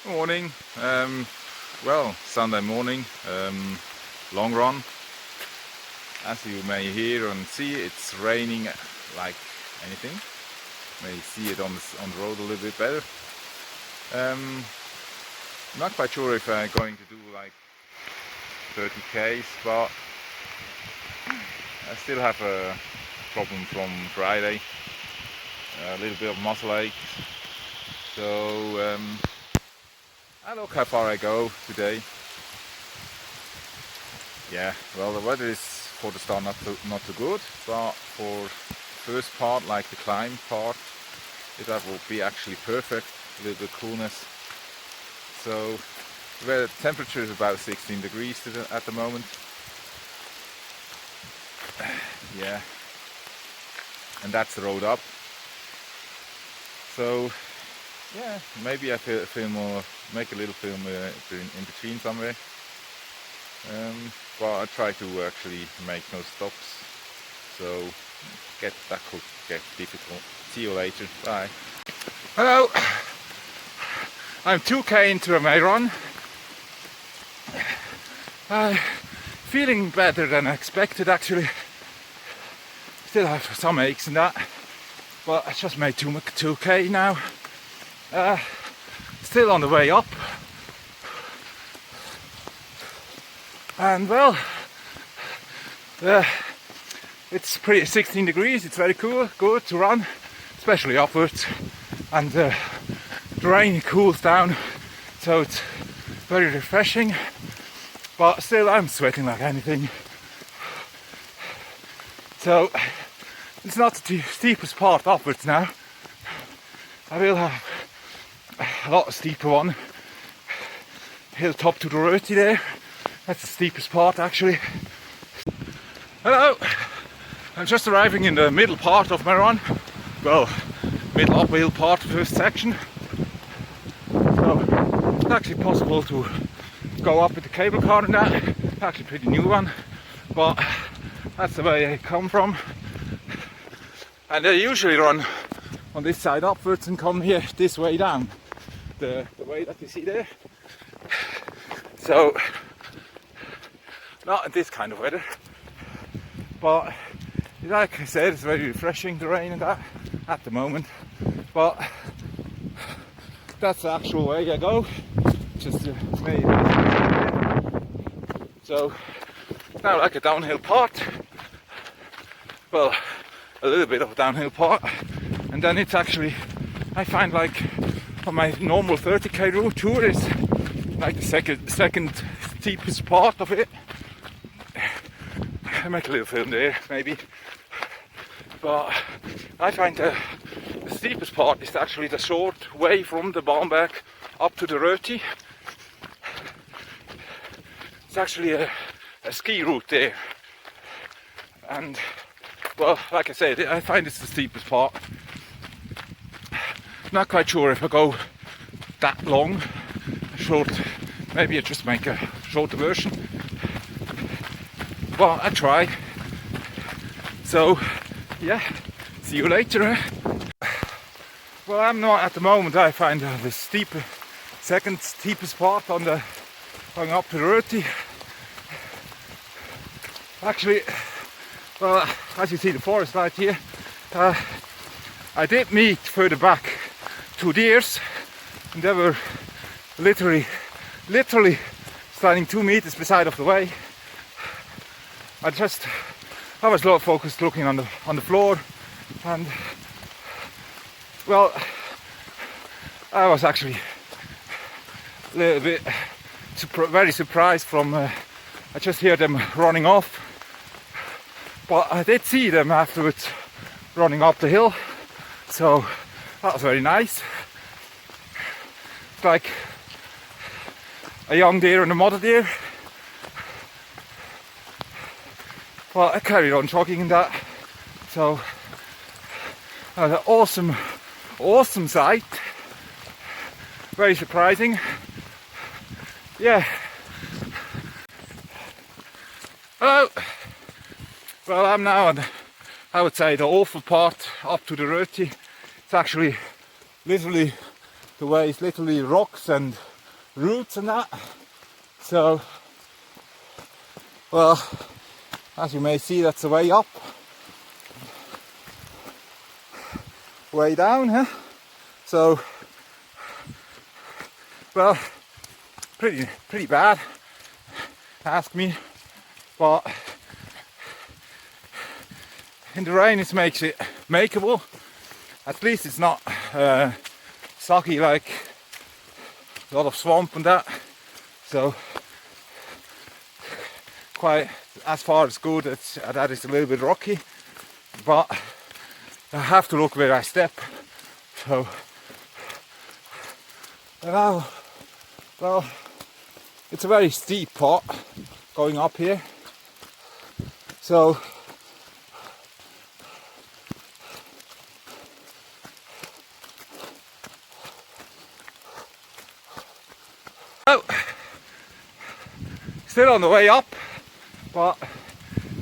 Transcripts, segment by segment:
Morning. Well, Sunday morning, long run. As you may hear and see, it's raining like anything. May see it on the road a little bit better. Not quite sure if I'm going to do like 30 k's, but I still have a problem from Friday. A little bit of muscle aches. So I look how far I go today. Yeah, well, the weather is for the start not too good, but for first part, like the climb part, that will be actually perfect. A little bit of coolness. So the temperature is about 16 degrees at the moment. Yeah, and that's the road up. So yeah, maybe I film or make a little film in between somewhere. But I try to actually make no stops. So that could get difficult. See you later. Bye. Hello. I'm 2k into my run. Feeling better than I expected actually. Still have some aches and that, but I just made 2k now. Still on the way up, and well, it's pretty 16 degrees. It's very cool, good to run, especially upwards, and the rain cools down, so it's very refreshing. But still, I'm sweating like anything. So it's not the steepest part upwards now. I will have a lot steeper one. Hilltop to the Roti there. That's the steepest part actually. Hello! I'm just arriving in the middle part of my run. Well, middle uphill part, first section. So it's actually possible to go up with the cable car and that. Actually a pretty new one. But that's the way I come from. And I usually run on this side upwards and come here this way down. The way that you see there. So, not in this kind of weather. But, like I said, it's very refreshing, the rain and that, at the moment. But, that's the actual way I go. Just maybe. So, now like a downhill part. Well, a little bit of a downhill part. And then it's actually, I find like on my normal 30k route tour is like the second steepest part of it. I make a little film there maybe, but I find the steepest part is actually the short way from the Barmbek up to the Roti. It's actually a ski route there, and well, like I said, I find it's the steepest part. Not quite sure if I go that long, short, maybe I just make a shorter version. Well, I try. So, yeah, see you later. Well, I'm not at the moment. I find the second steepest part on the going up to the Roti. Actually, well, as you see the forest right here, I did meet further back 2 deers, and they were literally standing 2 meters beside of the way. I was a lot focused looking on the floor, and well, I was actually a little bit very surprised from I just hear them running off, but I did see them afterwards running up the hill, so that was very nice. It's like a young deer and a mother deer. Well, I carried on jogging in that, so an awesome sight, very surprising. Yeah. Hello. Well, I'm now on, I would say, the awful part up to the Roti. It's actually literally, the way is literally rocks and routes and that. So, well, as you may see, that's the way up, way down, huh? So, well, pretty bad, ask me, but in the rain it makes it makeable. At least it's not soggy like a lot of swamp and that. So quite as far as good. That is a little bit rocky, but I have to look where I step. So now, well, it's a very steep part going up here. So still on the way up, but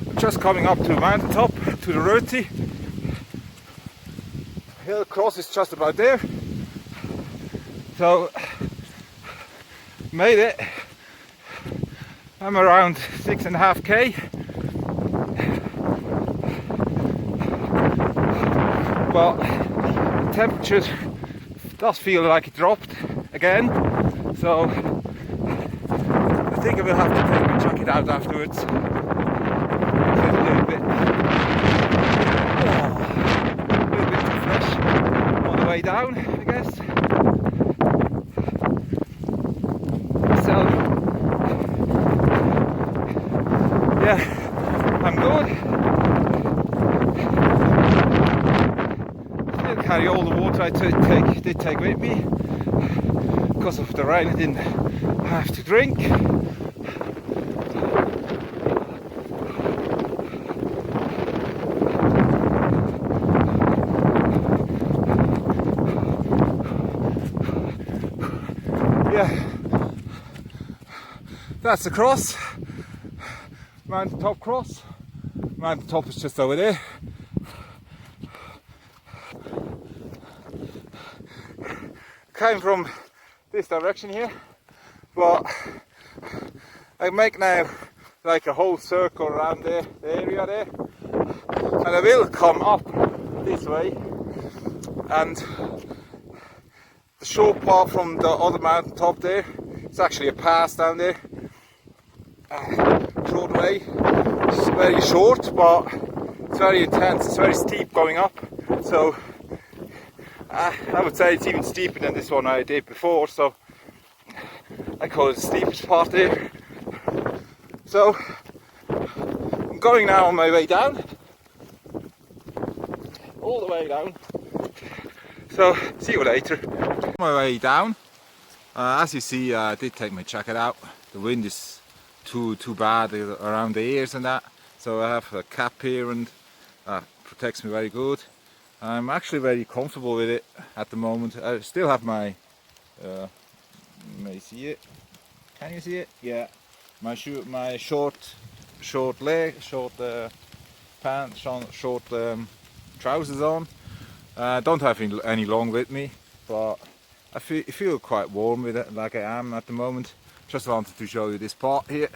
I'm just coming up to the mountaintop, to the Röti. Hill cross is just about there. So made it. I'm around 6.5 k. But the temperature does feel like it dropped again. So I think I will have to take my jacket out afterwards. It's a little bit too fresh on the way down, I guess. So yeah, I'm good. Still carry all the water I did take with me. Because of the rain, I didn't have to drink. Yeah, that's the cross, mountaintop cross. Mountaintop is just over there. Came from this direction here, but I make now like a whole circle around there, the area there, and I will come up this way, and the short part from the other mountain top there, it's actually a pass down there, short way. It's very short, but it's very intense, it's very steep going up, so I would say it's even steeper than this one I did before, so I call it the steepest part there. So I'm going now on my way down, all the way down. So see you later. On my way down, as you see, I did take my jacket out. The wind is too bad around the ears and that, so I have a cap here and protects me very good. I'm actually very comfortable with it at the moment. I still have my, you may see it. Can you see it? Yeah. My short pants, short trousers on. Don't have any long with me, but I feel quite warm with it, like I am at the moment. Just wanted to show you this part here.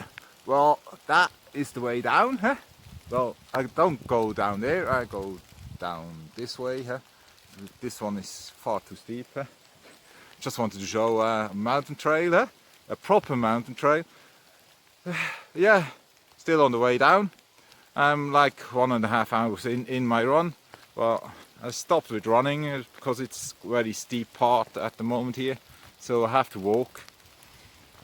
Well, that is the way down, huh? Well, I don't go down there. I go down this way, huh? This one is far too steep, huh? Just wanted to show a mountain trail, huh? A proper mountain trail. Yeah, still on the way down. I'm like 1.5 hours in my run. Well, I stopped with running because it's a very steep part at the moment here, so I have to walk.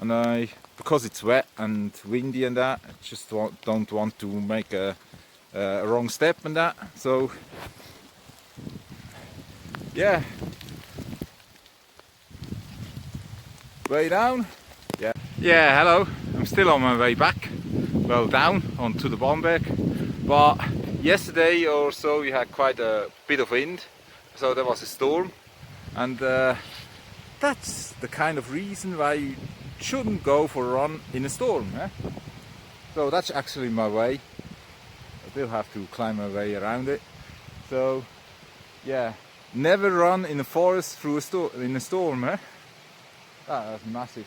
And because it's wet and windy and that, I just don't want to make a wrong step and that. So yeah, way down. Yeah, hello. I'm still on my way back. Well, down onto the Bomberg. But yesterday or so we had quite a bit of wind, so there was a storm, and that's the kind of reason why you shouldn't go for a run in a storm. Eh? So that's actually my way. I will have to climb my way around it. So yeah, never run in a forest through in a storm. Eh? That's massive.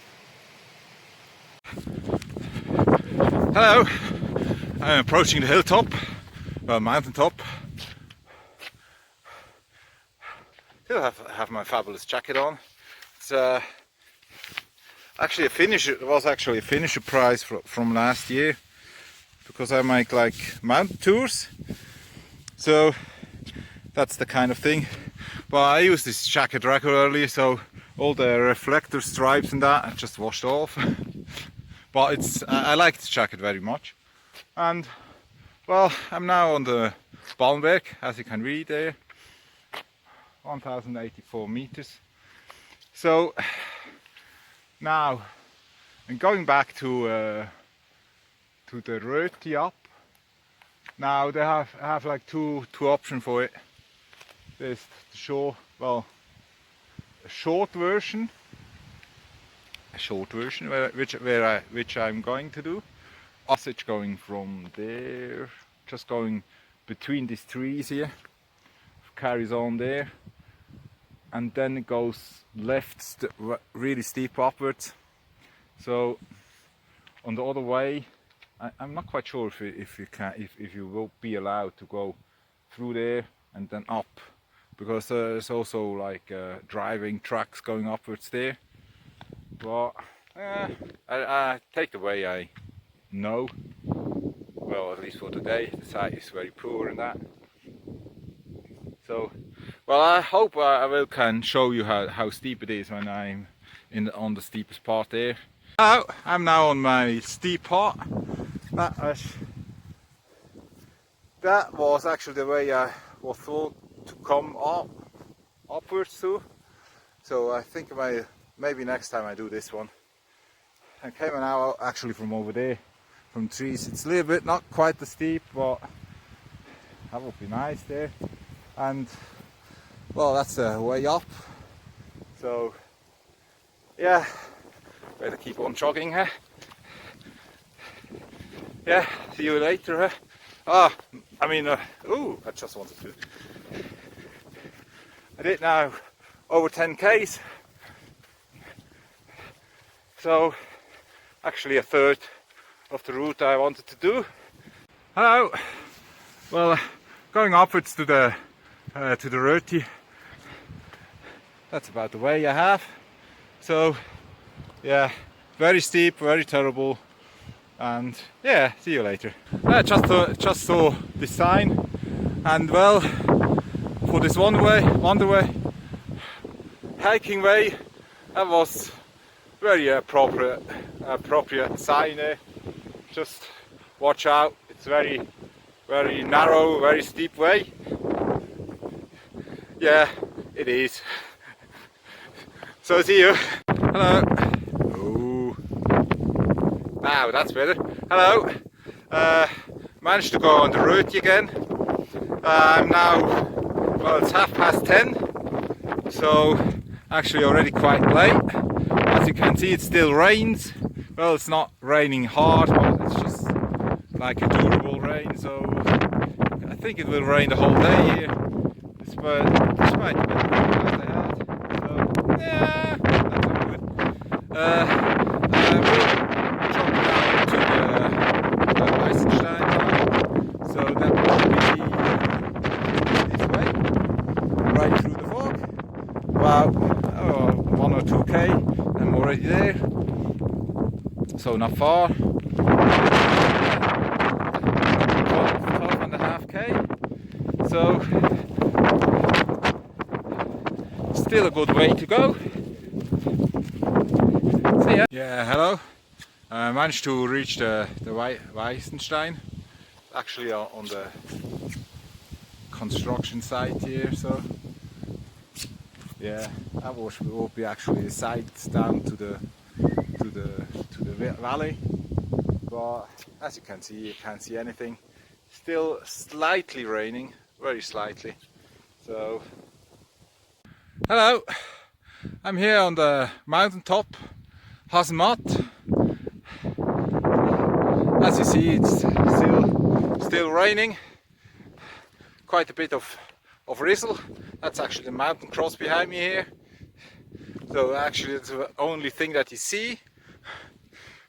Hello, I'm approaching the hilltop, well, mountain top. Still have my fabulous jacket on. It's actually a finisher. It was actually a finisher prize from last year, because I make like mountain tours. So that's the kind of thing. But I use this jacket regularly, so all the reflector stripes and that I just washed off. But I like this jacket very much. And well, I'm now on the Balmberg, as you can read there, 1084 meters. So now I'm going back to the Röti up. Now they have like two options for it. There's the short, well, a short version which I'm going to do. Passage going from there, just going between these trees here, carries on there, and then it goes left, really steep upwards. So on the other way, I'm not quite sure if you will be allowed to go through there and then up, because there's also like driving tracks going upwards there. But I take the way I know. Well, at least for today, the site is very poor in that. So, well, I hope I can show you how steep it is when I'm on the steepest part there. Hello, I'm now on my steep part. That was actually the way I was thought to come upwards to. So I think maybe next time I do this one. I came now actually from over there, from trees. It's a little bit, not quite as steep, but that would be nice there. And well, that's the way up. So yeah, better keep on jogging, huh? Yeah, see you later, huh? I just wanted to. I did now over 10 Ks. So actually a third of the route I wanted to do. Hello. Well, going upwards to the Röti. That's about the way I have. So yeah, very steep, very terrible. And yeah, see you later. I just saw this sign, and well, for this wanderway, hiking way, that was very appropriate sign there. Just watch out, it's very narrow, very steep way. Yeah, it is. So see you. Hello. Oh, now that's better. Hello. Managed to go on the Röti again. I'm now, well, it's 10:30, so actually already quite late. As you can see, it still rains. Well, it's not raining hard, but it's just like a durable rain, so I think it will rain the whole day here, despite the bit of clouds I had. So yeah, that's all good. I will jump down to the Weissenstein now, so that will be this way, right through the fog. About 1 or 2 K, I'm already there, so not far. 12.5 K, so still a good way to go. So yeah, hello. I managed to reach the Weissenstein, actually on the construction site here. So yeah, that will be actually a site down to the valley. But as you can see, you can't see anything. Still slightly raining, very slightly. So hello, I'm here on the mountain top, Hasenmatt. As you see, it's still raining. Quite a bit of drizzle. That's actually the mountain cross behind me here. So actually it's the only thing that you see,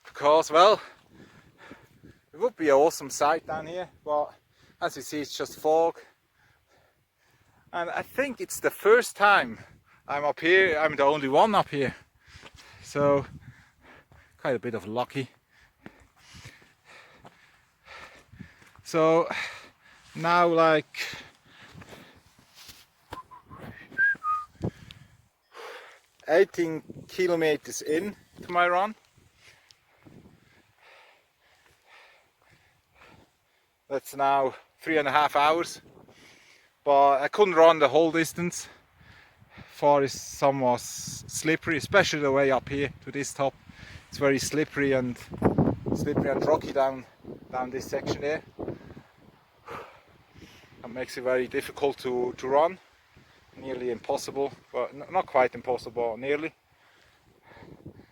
because well, It would be an awesome sight down here, but as you see, it's just fog. And I think it's the first time I'm up here. I'm the only one up here, so quite a bit of lucky. So now, like 18 kilometers in to my run. That's now 3.5 hours, but I couldn't run the whole distance. Forest is somewhat slippery, especially the way up here to this top. It's very slippery and rocky down this section there. That makes it very difficult to run. Nearly impossible, but not quite impossible, nearly.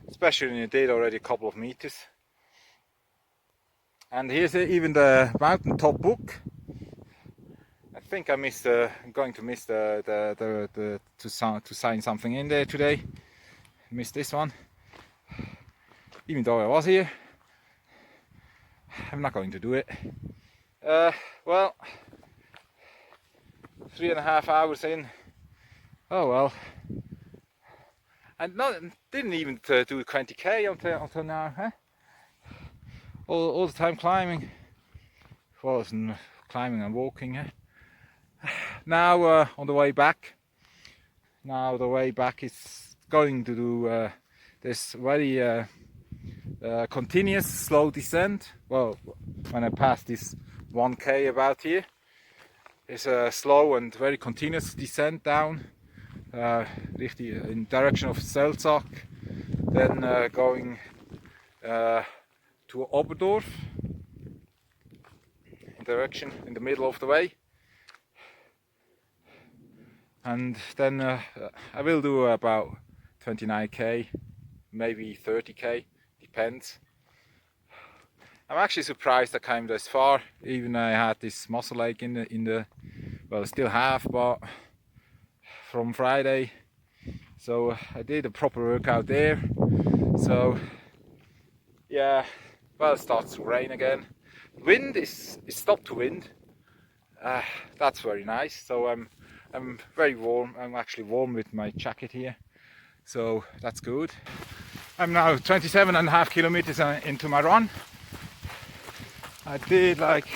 Especially when you did already a couple of meters. And here's even the mountaintop book. I think I'm going to miss to sign something in there today. Missed this one. Even though I was here, I'm not going to do it. Well, 3.5 hours in. Oh well. And didn't even do 20k until now, huh? All the time climbing. Well, it's climbing and walking, huh? Now on the way back. Now the way back is going to do this very continuous slow descent. Well, when I pass this 1k about here, it's a slow and very continuous descent down, in direction of Selzach, then going to Oberdorf, in the middle of the way, and then I will do about 29k, maybe 30k, depends. I'm actually surprised I came this far. Even I had this muscle ache in the well, still have, but from Friday. So I did a proper workout there. So yeah, well, it starts to rain again. Wind is stopped to wind. That's very nice. So I'm very warm. I'm actually warm with my jacket here. So that's good. I'm now 27.5 kilometers into my run. I did like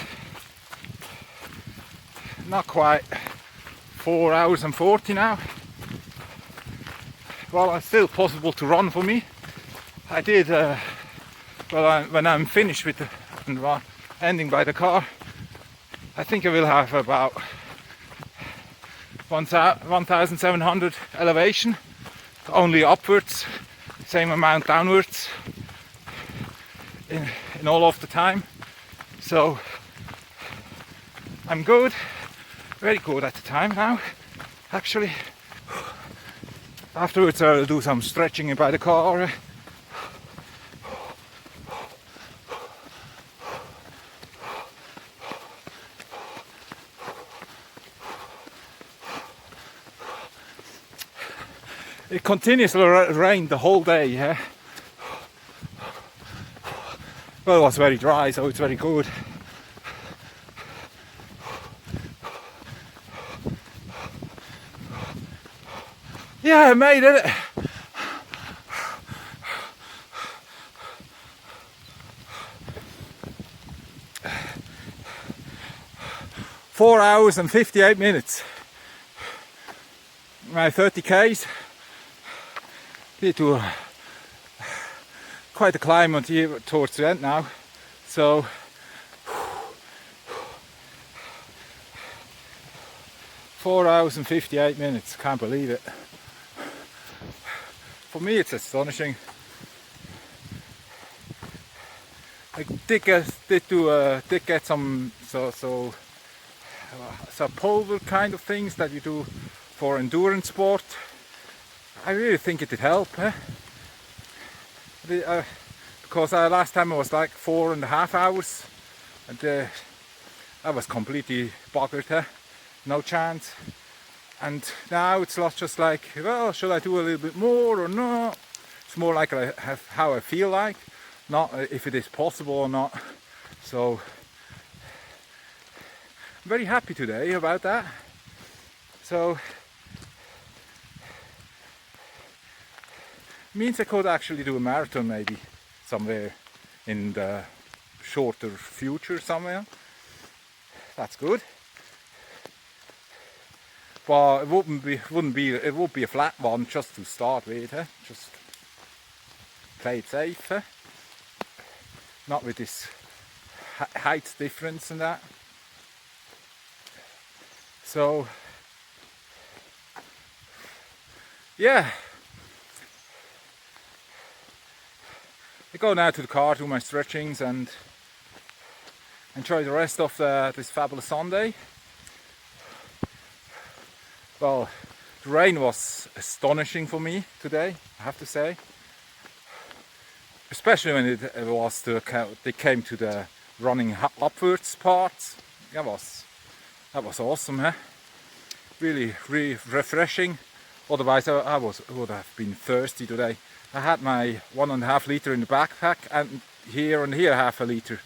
not quite 4 hours and 40 now. Well, it's still possible to run for me. I did, when I'm finished with the ending by the car, I think I will have about 1,700 elevation, only upwards, same amount downwards in all of the time. So I'm good, very good at the time now, actually. Afterwards I'll do some stretching by the car. It continuously rained the whole day, yeah. Well, it was very dry, so it's very good. Yeah, I made it. Four hours and 58 minutes. My 30k's. Did to quite a climb on here towards the end now. So 4 hours and 58 minutes. Can't believe it. For me, it's astonishing. I did get some pulver kind of things that you do for endurance sport. I really think it did help, because last time it was like 4.5 hours, and I was completely buggered, no chance. And now it's not just like, well, should I do a little bit more or not? It's more like how I feel like, not if it is possible or not. So I'm very happy today about that. So means I could actually do a marathon maybe somewhere in the shorter future somewhere. That's good. But it would be a flat one just to start with, eh? Just play it safe, eh? Not with this height difference and that. So yeah, I go now to the car, do my stretchings and enjoy the rest of this fabulous Sunday. Well, the rain was astonishing for me today, I have to say. Especially when they came to the running upwards parts. That was awesome, huh? Really refreshing. Otherwise I would have been thirsty today. I had my 1.5 liter in the backpack and here half a liter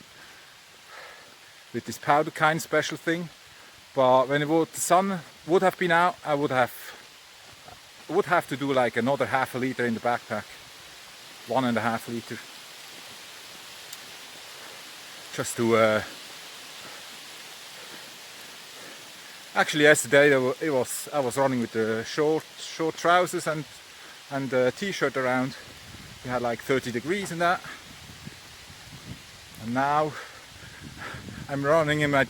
with this powder kind special thing. But when the sun would have been out, I would have to do like another half a liter in the backpack. 1.5 liter. Just to actually yesterday I was running with the short trousers and a t-shirt around. We had like 30 degrees in that. And now I'm running in my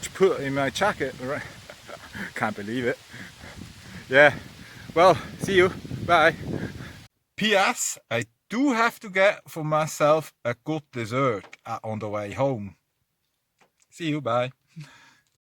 jacket. Can't believe it. Yeah. Well, see you. Bye. P.S. I do have to get for myself a good dessert on the way home. See you. Bye.